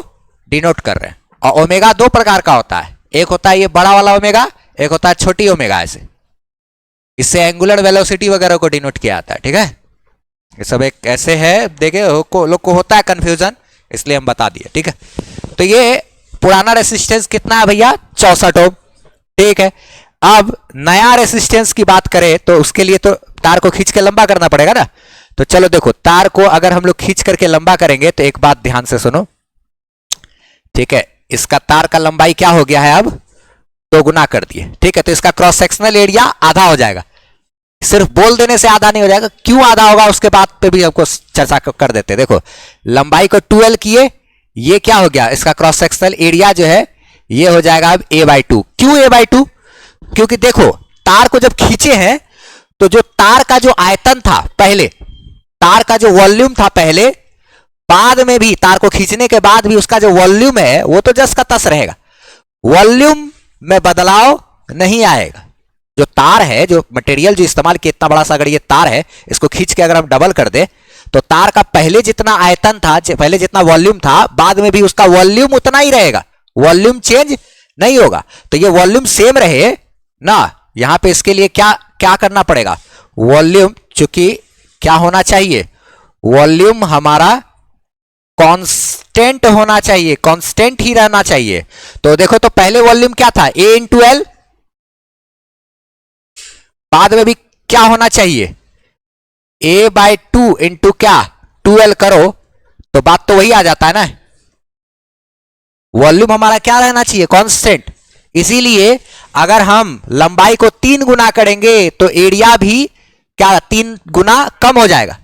डिनोट कर रहे हैं। और ओमेगा 2 प्रकार का होता है, एक होता है ये बड़ा वाला ओमेगा, एक होता है छोटी ओमेगा। ऐसे इससे एंगुलर वेलोसिटी वगैरह को डिनोट किया जाता है, ठीक है। ये सब एक ऐसे है, देखे लोग को होता है कंफ्यूजन, इसलिए हम बता दिए, ठीक है। तो ये पुराना रेसिस्टेंस कितना है भैया, 64 ओम, ठीक है। अब नया रेसिस्टेंस की बात करें तो उसके लिए तो तार को खींच के लंबा करना पड़ेगा ना। तो चलो देखो, तार को अगर हम लोग खींच करके लंबा करेंगे तो एक बात ध्यान से सुनो, ठीक है। इसका तार का लंबाई क्या हो गया है, अब 2 गुना कर दिए, ठीक है। तो इसका क्रॉस सेक्शनल एरिया आधा हो जाएगा। सिर्फ बोल देने से आधा नहीं हो जाएगा, क्यों आधा होगा उसके बाद पे भी आपको चर्चा कर देते हैं। देखो, लंबाई को 12 किए, ये क्या हो गया, इसका क्रॉस सेक्शनल एरिया जो है ये हो जाएगा अब a/2। क्यों a/2? क्योंकि देखो तार को जब खींचे हैं तो जो तार का जो आयतन था पहले, तार का जो वॉल्यूम था पहले, बाद में भी तार को खींचने के बाद भी उसका जो वॉल्यूम है वो तो जस का तस रहेगा, वॉल्यूम में बदलाव नहीं आएगा। जो तार है, जो मटेरियल जो इस्तेमाल किया, इतना बड़ा सा अगर ये तार है, इसको खींच के अगर हम डबल कर दे तो तार का पहले जितना आयतन था, पहले जितना वॉल्यूम था, बाद में भी उसका वॉल्यूम उतना ही रहेगा, वॉल्यूम चेंज नहीं होगा। तो ये वॉल्यूम सेम रहे ना, यहां पे इसके लिए क्या क्या करना पड़ेगा, वॉल्यूम, चूंकि क्या होना चाहिए, वॉल्यूम हमारा कांस्टेंट होना चाहिए, कांस्टेंट ही रहना चाहिए। तो देखो, तो पहले वॉल्यूम क्या था, A इंटू एल, बाद में भी क्या होना चाहिए, A/2 इंटू क्या 2L करो तो बात तो वही आ जाता है ना, वॉल्यूम हमारा क्या रहना चाहिए, कांस्टेंट। इसीलिए अगर हम लंबाई को 3 गुना करेंगे तो एरिया भी क्या 3 गुना कम हो जाएगा।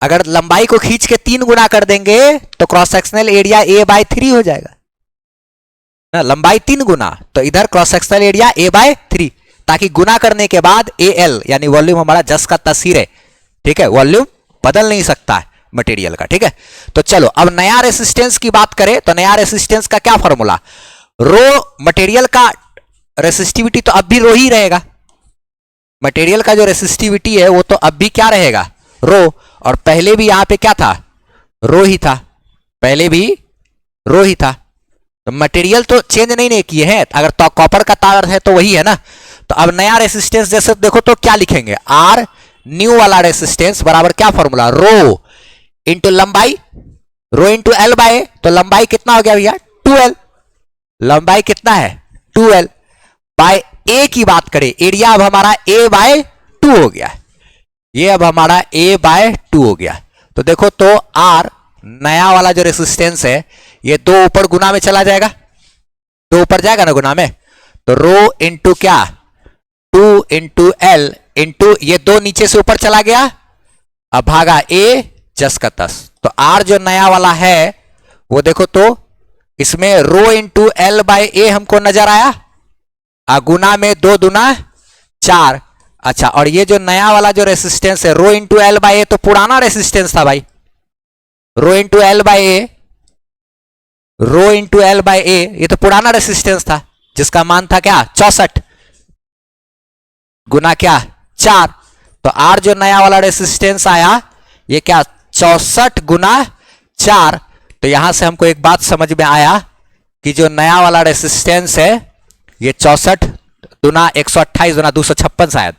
अगर लंबाई को खींच के 3 गुना कर देंगे तो क्रॉस सेक्शनल एरिया A/3 हो जाएगा ना, लंबाई 3 गुना, तो इधर क्रॉस सेक्शनल एरिया A/3, ताकि गुना करने के बाद AL यानी वॉल्यूम हमारा जस का तस ही रहे। ठीक है, वॉल्यूम बदल नहीं सकता है मटेरियल का। ठीक है, तो चलो अब नया रेसिस्टेंस की बात करें तो नया रेसिस्टेंस का क्या फॉर्मूला, रो, मटेरियल का रेसिस्टिविटी तो अब भी रो ही रहेगा, मटेरियल का जो रेसिस्टिविटी है वो तो अब भी क्या रहेगा, रो, और पहले भी यहां पे क्या था, रो ही था, पहले भी रो ही था, तो मटेरियल तो चेंज नहीं किए हैं। अगर तो कॉपर का तार है तो वही है ना। तो अब नया रेसिस्टेंस जैसे देखो तो क्या लिखेंगे, आर न्यू वाला रेसिस्टेंस बराबर क्या फॉर्मूला, रो इंटू लंबाई, रो इंटू एल बाय, तो लंबाई कितना हो गया भैया 2L, लंबाई कितना है 2L बाय ए की बात करें, एरिया अब हमारा A/2 हो गया, ये अब हमारा A/2 हो गया। तो देखो तो आर नया वाला जो रेसिस्टेंस है ये 2 ऊपर गुना में चला जाएगा, 2 ऊपर जाएगा ना गुना में, तो रो इंटू क्या 2 इंटू एल इंटू ये 2 नीचे से ऊपर चला गया, अब भागा A जस का तस। तो आर जो नया वाला है वो देखो तो इसमें रो इंटू एल बाय ए हमको नजर आया, गुना में 2 दूना 4। अच्छा, और ये जो नया वाला जो रेसिस्टेंस है rho into L by A, तो पुराना रेसिस्टेंस था भाई, rho into L by A, rho into L by A, ये तो पुराना रेसिस्टेंस था जिसका मान था क्या 64 गुना क्या 4। तो आर जो नया वाला रेसिस्टेंस आया ये क्या 64 गुना 4। तो यहां से हमको एक बात समझ में आया कि जो नया वाला रेसिस्टेंस है ये 64 गुना 128 गुना 256, शायद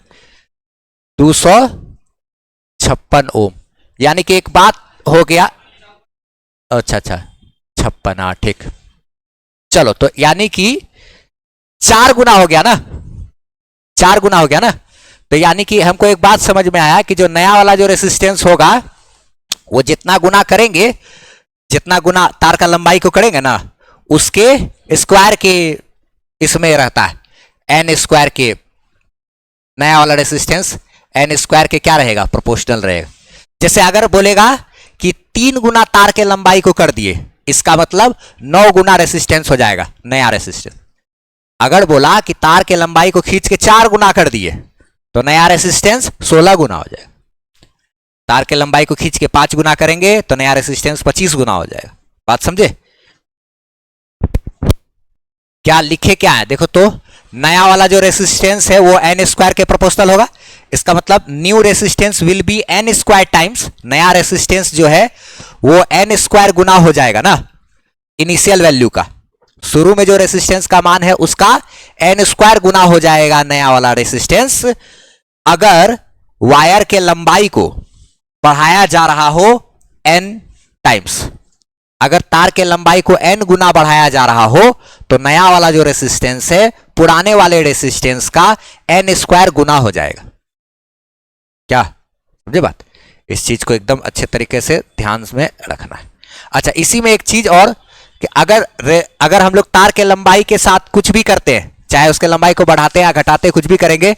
256 ओम, यानी कि एक बात हो गया, अच्छा 56, हाँ ठीक, चलो, तो यानी कि 4 गुना हो गया ना, 4 गुना हो गया ना। तो यानी कि हमको एक बात समझ में आया कि जो नया वाला जो रेसिस्टेंस होगा वो जितना गुना करेंगे, जितना गुना तार का लंबाई को करेंगे ना, उसके स्क्वायर के इसमें रहता है, एन स्क्वायर के, नया वाला रेसिस्टेंस एन स्क्वायर के क्या रहेगा, प्रोपोर्शनल रहेगा। जैसे अगर बोलेगा कि 3 गुना तार के लंबाई को कर दिए, इसका मतलब 9 गुना रेसिस्टेंस हो जाएगा नया रेसिस्टेंस। अगर बोला कि तार के लंबाई को खींच के 4 गुना कर दिए तो नया रेसिस्टेंस 16 गुना हो जाएगा। तार के लंबाई को खींच के 5 गुना करेंगे तो नया रेसिस्टेंस 25 गुना हो जाएगा। बात समझे? क्या लिखे क्या है देखो तो, नया वाला जो रेसिस्टेंस है वो एन स्क्वायर के प्रोपोर्शनल होगा, इसका मतलब new resistance will be n square times, नया रेसिस्टेंस जो है वो एन स्क्वायर गुना हो जाएगा ना इनिशियल वैल्यू का, शुरू में जो रेसिस्टेंस का मान है उसका एन स्क्वायर गुना हो जाएगा नया वाला रेसिस्टेंस, अगर वायर के लंबाई को बढ़ाया जा रहा हो एन टाइम्स। अगर तार के लंबाई को एन गुना बढ़ाया जा रहा हो तो नया वाला जो रेसिस्टेंस है पुराने वाले रेसिस्टेंस का एन स्क्वायर गुना हो जाएगा। क्या समझे बात? इस चीज को एकदम अच्छे तरीके से ध्यान में रखना है। अच्छा, इसी में एक चीज और कि अगर हम लोग तार के लंबाई के साथ कुछ भी करते हैं, चाहे उसके लंबाई को बढ़ाते या घटाते, कुछ भी करेंगे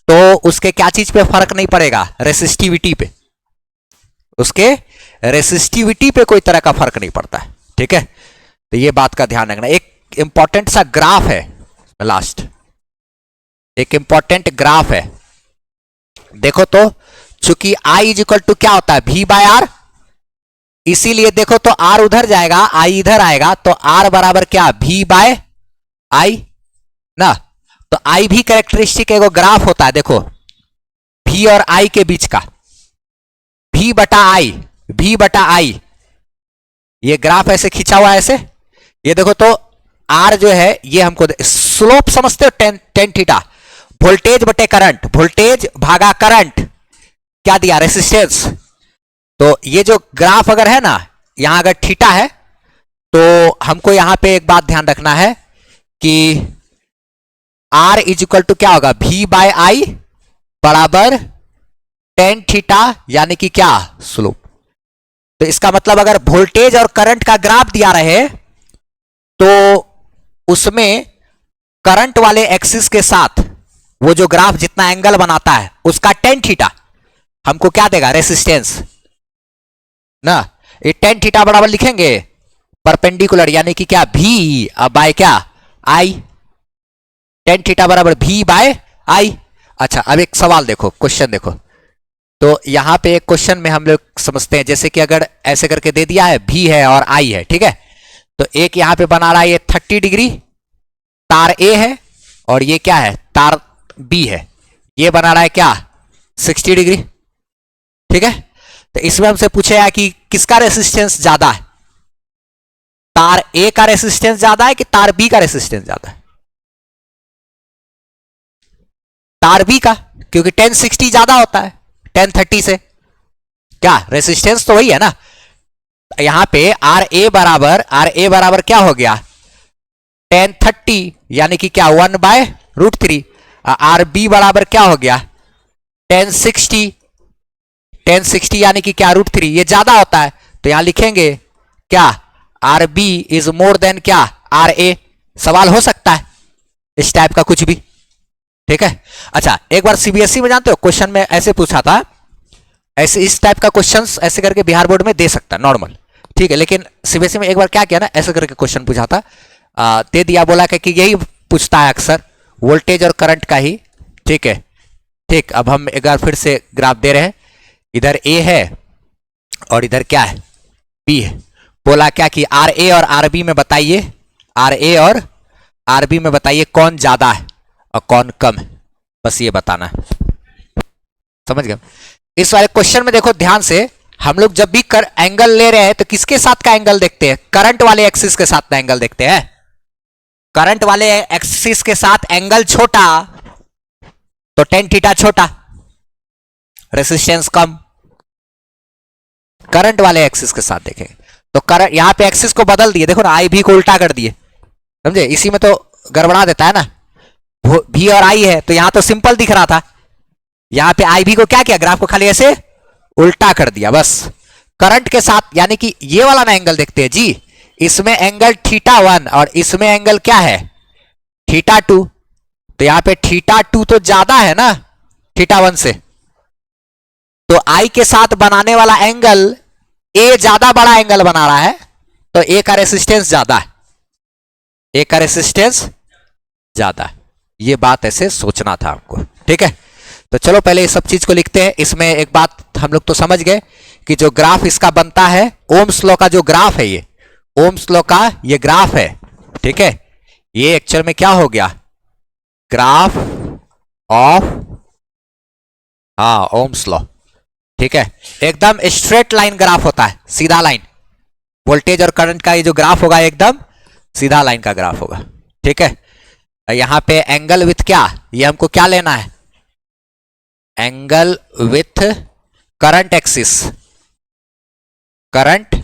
तो उसके क्या चीज पे फर्क नहीं पड़ेगा, रेसिस्टिविटी पे, उसके रेसिस्टिविटी पे कोई तरह का फर्क नहीं पड़ता है। ठीक है, तो ये बात का ध्यान रखना। एक इंपॉर्टेंट सा ग्राफ है, लास्ट एक इंपॉर्टेंट ग्राफ है, देखो तो, चूंकि आई इज इक्वल टू क्या होता है, V बाय आर, इसीलिए देखो तो आर उधर जाएगा, आई इधर आएगा, तो आर बराबर क्या, V बाय आई ना। तो आई भी कैरेक्टरिस्टिक एगो ग्राफ होता है, देखो V और I के बीच का, V बटा आई, V बटा आई, ये ग्राफ ऐसे खींचा हुआ है ऐसे। ये देखो तो R जो है ये हमको स्लोप समझते हो, टेन थीटा, वोल्टेज बटे करंट, वोल्टेज भागा करंट, क्या दिया, रेसिस्टेंस। तो ये जो ग्राफ अगर है ना, यहां अगर थीटा है तो हमको यहां पे एक बात ध्यान रखना है कि R इज इक्वल टू क्या होगा, V बाय आई बराबर टेन थीटा, यानी कि क्या, स्लोप। तो इसका मतलब अगर वोल्टेज और करंट का ग्राफ दिया रहे तो उसमें करंट वाले एक्सिस के साथ वो जो ग्राफ जितना एंगल बनाता है उसका टेन थीटा हमको क्या देगा, रेसिस्टेंस ना। ये टेन थीटा बराबर लिखेंगे परपेंडिकुलर, यानी कि क्या, V बाय क्या, आई, टेन थीटा बराबर V बाय आई। अच्छा अब एक सवाल देखो, क्वेश्चन देखो, तो यहां पे एक क्वेश्चन में हम लोग समझते हैं, जैसे कि अगर ऐसे करके दे दिया है, V है और I है, ठीक है, तो एक यहां पे बना रहा है ये 30 डिग्री, तार A है, और ये क्या है, तार B है, ये बना रहा है क्या, 60 डिग्री, ठीक है। तो इसमें हमसे पूछेगा कि किसका रेसिस्टेंस ज्यादा है, तार A का रेसिस्टेंस ज्यादा है कि तार B का रेसिस्टेंस ज्यादा है, तार B का, क्योंकि 1060 ज्यादा होता है 1030 से, क्या रेसिस्टेंस तो वही है ना। यहां पे RA बराबर क्या हो गया, 1030, यानी कि क्या, 1 बाय रूट 3। RB बराबर क्या हो गया, 1060 यानी कि क्या, रूट 3, ये ज्यादा होता है, तो यहां लिखेंगे क्या, RB इज मोर देन क्या, RA। सवाल हो सकता है इस टाइप का कुछ भी, ठीक है। अच्छा एक बार CBSE में जानते हो क्वेश्चन में ऐसे पूछा था, ऐसे इस टाइप का क्वेश्चंस ऐसे करके बिहार बोर्ड में दे सकता है नॉर्मल, ठीक है, लेकिन CBSE में एक बार क्या किया ना, ऐसे करके क्वेश्चन पूछा था, दे दिया, बोला कि यही पूछता है अक्सर, वोल्टेज और करंट का ही, ठीक है। ठीक, अब हम एक बार फिर से ग्राफ दे रहे हैं, इधर A है और इधर क्या है, B है। बोला क्या कि RA और RB में बताइए, RA और RB में बताइए कौन ज्यादा है और कौन कम है, बस ये बताना है, समझ गए। इस वाले क्वेश्चन में देखो ध्यान से, हम लोग जब भी एंगल ले रहे हैं तो किसके साथ का एंगल देखते हैं, करंट वाले एक्सिस के साथ का एंगल देखते हैं। करंट वाले एक्सिस के साथ एंगल छोटा तो टेन थीटा छोटा, रेसिस्टेंस कम। करंट वाले एक्सिस के साथ देखें तो करंट, यहां पे एक्सिस को बदल दिए, देखो ना, आई भी को उल्टा कर दिए, समझे, इसी में तो गड़बड़ा देता है ना, V और I है, तो यहां तो सिंपल दिख रहा था, यहां पे आई भी को क्या किया, ग्राफ को खाली ऐसे उल्टा कर दिया बस। करंट के साथ, यानी कि ये वाला ना एंगल देखते हैं जी, इसमें एंगल θ1 और इसमें एंगल क्या है, θ2, तो यहां पे θ2 तो ज्यादा है ना θ1 से, तो I के साथ बनाने वाला एंगल A ज्यादा बड़ा एंगल बना रहा है, तो A का रेसिस्टेंस ज्यादा है, A का रेसिस्टेंस ज्यादा है, ये बात ऐसे सोचना था आपको, ठीक है। तो चलो पहले इस सब चीज को लिखते हैं। इसमें एक बात हम लोग तो समझ गए कि जो ग्राफ इसका बनता है, ओम्स लॉ का जो ग्राफ है, ये ओम्स लॉ का ये ग्राफ है, ठीक है, ये एक्चुअल में क्या हो गया, ग्राफ ऑफ, हाँ, ओम्स लॉ, ठीक है, एकदम स्ट्रेट लाइन ग्राफ होता है, सीधा लाइन, वोल्टेज और करंट का ये जो ग्राफ होगा एकदम सीधा लाइन का ग्राफ होगा, ठीक है। यहां पे एंगल विथ क्या, ये हमको क्या लेना है, angle with current axis, current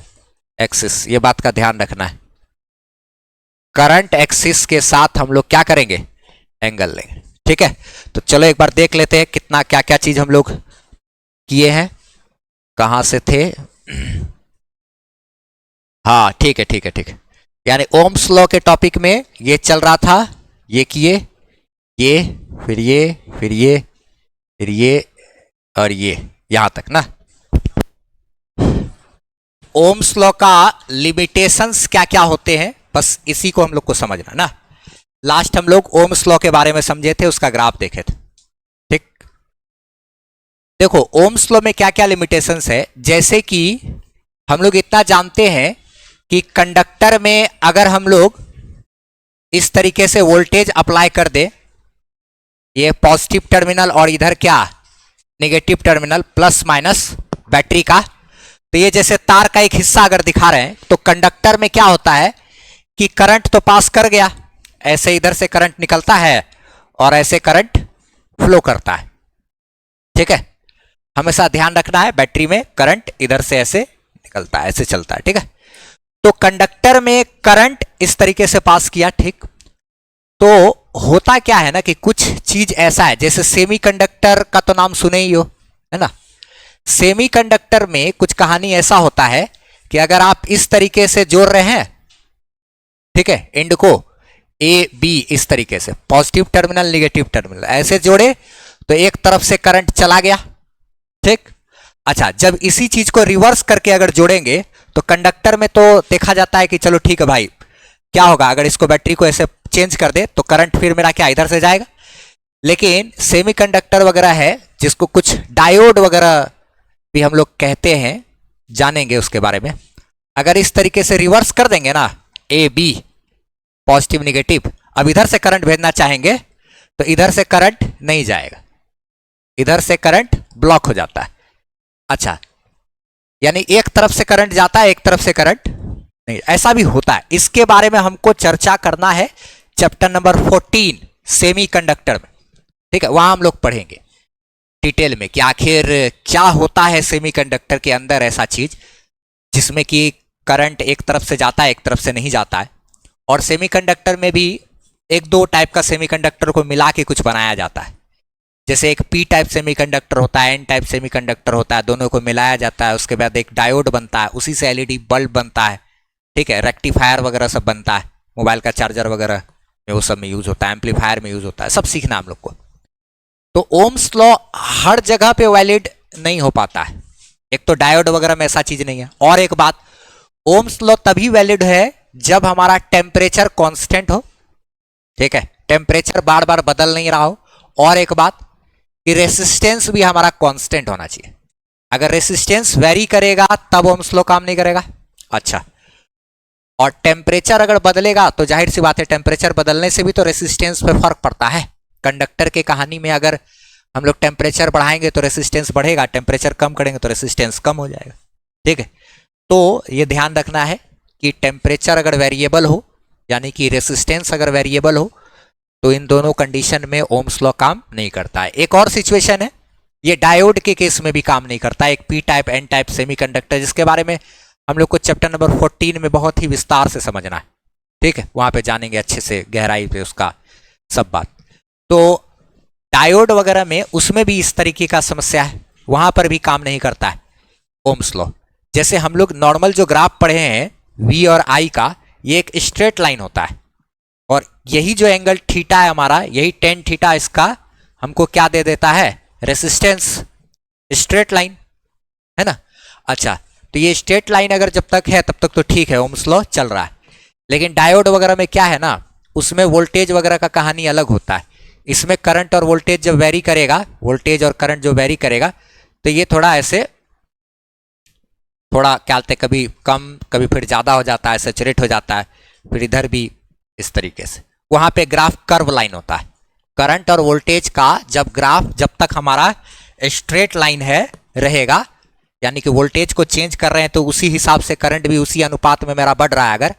axis, ये बात का ध्यान रखना है, करंट एक्सिस के साथ हम लोग क्या करेंगे, एंगल लेंगे, ठीक है। तो चलो एक बार देख लेते हैं कितना क्या क्या चीज हम लोग किए हैं, कहां से थे, हाँ ठीक है ठीक है ठीक है, यानी ओम्स लॉ के टॉपिक में ये चल रहा था, ये किए, ये फिर ये फिर ये फिर ये और ये यहां तक ना। ओम्स लॉ का लिमिटेशंस क्या क्या होते हैं, बस इसी को हम लोग को समझना ना। लास्ट हम लोग ओम्स लॉ के बारे में समझे थे, उसका ग्राफ देखे थे, ठीक। देखो ओम्स लॉ में क्या क्या लिमिटेशंस है, जैसे कि हम लोग इतना जानते हैं कि कंडक्टर में अगर हम लोग इस तरीके से वोल्टेज अप्लाई कर दे, ये पॉजिटिव टर्मिनल और इधर क्या negative terminal plus minus battery का, तो ये जैसे तार का एक हिस्सा अगर दिखा रहे हैं तो कंडक्टर में क्या होता है कि करंट तो पास कर गया, ऐसे इधर से करंट निकलता है और ऐसे करंट फ्लो करता है। ठीक है, हमेशा ध्यान रखना है बैटरी में करंट इधर से ऐसे निकलता है, ऐसे चलता है। ठीक है, तो कंडक्टर में करंट इस तरीके से पास किया। ठीक, तो होता क्या है ना कि कुछ चीज ऐसा है, जैसे सेमीकंडक्टर का तो नाम सुने ही हो, है ना। सेमीकंडक्टर में कुछ कहानी ऐसा होता है कि अगर आप इस तरीके से जोड़ रहे हैं, ठीक है, एंड को ए बी इस तरीके से पॉजिटिव टर्मिनल नेगेटिव टर्मिनल ऐसे जोड़े तो एक तरफ से करंट चला गया। ठीक, अच्छा, जब इसी चीज को रिवर्स करके अगर जोड़ेंगे तो कंडक्टर में तो देखा जाता है कि चलो ठीक है भाई, क्या होगा अगर इसको बैटरी को ऐसे चेंज कर दे तो करंट फिर मेरा क्या इधर से जाएगा। लेकिन सेमीकंडक्टर वगैरह है जिसको कुछ डायोड वगैरह भी हम लोग कहते हैं, जानेंगे उसके बारे में। अगर इस तरीके से रिवर्स कर देंगे ना, ए बी पॉजिटिव निगेटिव, अब इधर से करंट भेजना चाहेंगे तो इधर से करंट नहीं जाएगा, इधर से करंट ब्लॉक हो जाता है। अच्छा, यानी एक तरफ से करंट जाता है, एक तरफ से करंट नहीं, ऐसा भी होता है। इसके बारे में हमको चर्चा करना है चैप्टर नंबर 14 सेमीकंडक्टर में। ठीक है, वहां हम लोग पढ़ेंगे डिटेल में कि आखिर क्या होता है सेमीकंडक्टर के अंदर, ऐसा चीज जिसमें कि करंट एक तरफ से जाता है एक तरफ से नहीं जाता है। और सेमीकंडक्टर में भी एक दो टाइप का सेमीकंडक्टर को मिला के कुछ बनाया जाता है, जैसे एक पी टाइप सेमीकंडक्टर होता है, एन टाइप सेमीकंडक्टर होता है, दोनों को मिलाया जाता है, उसके बाद एक डायोड बनता है, उसी से एलईडी बल्ब बनता है। ठीक है, रेक्टिफायर वगैरह सब बनता है, मोबाइल का चार्जर वगैरह में वो सब में यूज होता है, एम्पलीफायर में यूज होता है, सब सीखना हम लोग को। तो ओम्स लॉ हर जगह पे वैलिड नहीं हो पाता है, एक तो डायोड वगैरह में ऐसा चीज नहीं है, और एक बात, ओम्स लॉ तभी वैलिड है जब हमारा टेम्परेचर कांस्टेंट हो। ठीक है, टेम्परेचर बार बार बदल नहीं रहा हो, और एक बात कि रेसिस्टेंस भी हमारा कांस्टेंट होना चाहिए। अगर रेसिस्टेंस वेरी करेगा तब ओम्स लॉ काम नहीं करेगा। अच्छा, और टेम्परेचर अगर बदलेगा तो जाहिर सी बात है टेम्परेचर बदलने से भी तो रेसिस्टेंस पे फर्क पड़ता है। कंडक्टर के कहानी में अगर हम लोग टेम्परेचर बढ़ाएंगे तो रेसिस्टेंस बढ़ेगा, टेम्परेचर कम करेंगे तो रेसिस्टेंस कम हो जाएगा। ठीक है, तो ये ध्यान रखना है कि टेम्परेचर अगर वेरिएबल हो, यानी कि रेसिस्टेंस अगर वेरिएबल हो, तो इन दोनों कंडीशन में ओम्स लॉ काम नहीं करता है। एक और सिचुएशन है, ये डायोड के केस में भी काम नहीं करता है, एक P type N type semiconductor, जिसके बारे में हम लोग को चैप्टर नंबर 14 में बहुत ही विस्तार से समझना है। ठीक है, वहां पे जानेंगे अच्छे से गहराई पे उसका सब बात। तो डायोड वगैरह में उसमें भी इस तरीके का समस्या है, वहां पर भी काम नहीं करता है ओम्स लॉ। जैसे हम लोग नॉर्मल जो ग्राफ पढ़े हैं V और I का, ये एक स्ट्रेट लाइन होता है, और यही जो एंगल थीटा है हमारा, यही टेन थीटा, इसका हमको क्या दे देता है, रेसिस्टेंस। स्ट्रेट लाइन है ना। अच्छा, तो ये स्ट्रेट लाइन अगर जब तक है तब तक तो ठीक है, ओम्स लॉ चल रहा है। लेकिन डायोड वगैरह में क्या है ना, उसमें वोल्टेज वगैरह का कहानी अलग होता है। इसमें करंट और वोल्टेज जब वेरी करेगा, वोल्टेज और करंट जो वेरी करेगा, तो ये थोड़ा ऐसे, थोड़ा क्या कहते हैं, कभी कम कभी फिर ज्यादा हो जाता है, सैचुरेट हो जाता है, फिर इधर भी इस तरीके से। वहां पे ग्राफ कर्व लाइन होता है। करंट और वोल्टेज का जब ग्राफ जब तक हमारा स्ट्रेट लाइन है रहेगा, यानी कि वोल्टेज को चेंज कर रहे हैं तो उसी हिसाब से करंट भी उसी अनुपात में मेरा बढ़ रहा है अगर,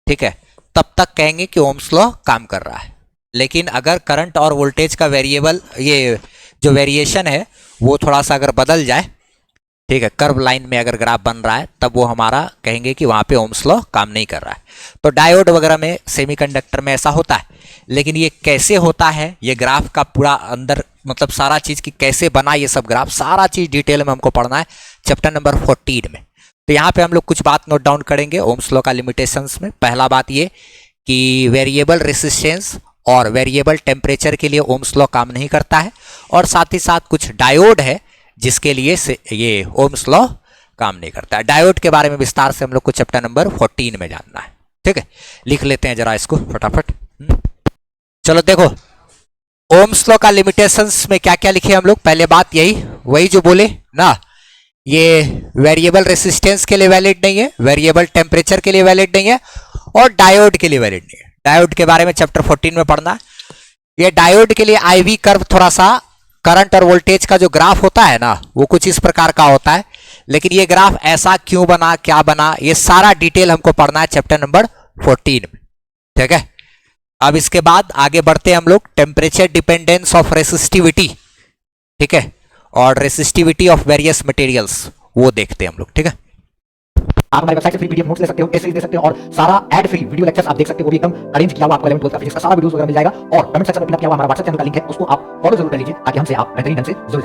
ठीक है, तब तक कहेंगे कि ओम्स लॉ काम कर रहा है। लेकिन अगर करंट और वोल्टेज का वेरिएबल, ये जो वेरिएशन है वो थोड़ा सा अगर बदल जाए, ठीक है, कर्व लाइन में अगर ग्राफ बन रहा है, तब वो हमारा कहेंगे कि वहां पे ओम्स लॉ काम नहीं कर रहा है। तो डायोड वगैरह में, सेमीकंडक्टर में ऐसा होता है। लेकिन ये कैसे होता है, ये ग्राफ का पूरा अंदर मतलब सारा चीज की कैसे बना ये सब ग्राफ, सारा चीज डिटेल में हमको पढ़ना है चैप्टर नंबर 14 में। तो यहाँ पे हम लोग कुछ बात नोट डाउन करेंगे ओम्स लॉ का लिमिटेशंस में। पहला बात ये कि वेरिएबल रेसिस्टेंस और वेरिएबल टेम्परेचर के लिए ओम्स लॉ काम नहीं करता है, और साथ ही साथ कुछ डायोड है जिसके लिए ये ओम्स लॉ काम नहीं करता है। डायोड के बारे में विस्तार से हम लोग को चैप्टर नंबर 14 में जानना है। ठीक है, लिख लेते हैं जरा इसको फटाफट। चलो देखो, ओम्स लॉ का लिमिटेशंस में क्या क्या लिखे हम लोग, पहले बात यही वही जो बोले ना, ये वेरिएबल रेसिस्टेंस के लिए वैलिड नहीं है, वेरिएबल टेम्परेचर के लिए वैलिड नहीं है, और डायोड के लिए वैलिड नहीं है। डायोड के बारे में चैप्टर 14 में पढ़ना है। ये डायोड के लिए आईवी कर्व थोड़ा सा करंट और वोल्टेज का जो ग्राफ होता है ना वो कुछ इस प्रकार का होता है, लेकिन ये ग्राफ ऐसा क्यों बना, क्या बना, ये सारा डिटेल हमको पढ़ना है चैप्टर नंबर 14 में। ठीक है, अब इसके बाद आगे बढ़ते हैं हम लोग, टेम्परेचर डिपेंडेंस ऑफ रेसिस्टिविटी, ठीक है, और रेसिस्टिविटी ऑफ वेरियस मटेरियल्स वो देखते हैं हम लोग। ठीक है, आप हमारी वेबसाइट से फ्री पीडीएफ नोट्स ले सकते हो, एसेज ले सकते हो, और सारा एड फ्री वीडियो लेक्चर्स आप देख सकते हो, वो भी एकदम अरेंज किया हुआ आपको 11th 12th का फिजिक्स का सारा वीडियोस वगैरह मिल जाएगा। और कमेंट सेक्शन में पिन अप किया हुआ हमारा व्हाट्सएप चैनल का लिंक है, उसको आप फॉलो जरूर कर लीजिए ताकि हमसे आप बेहतरीन ढंग से जुड़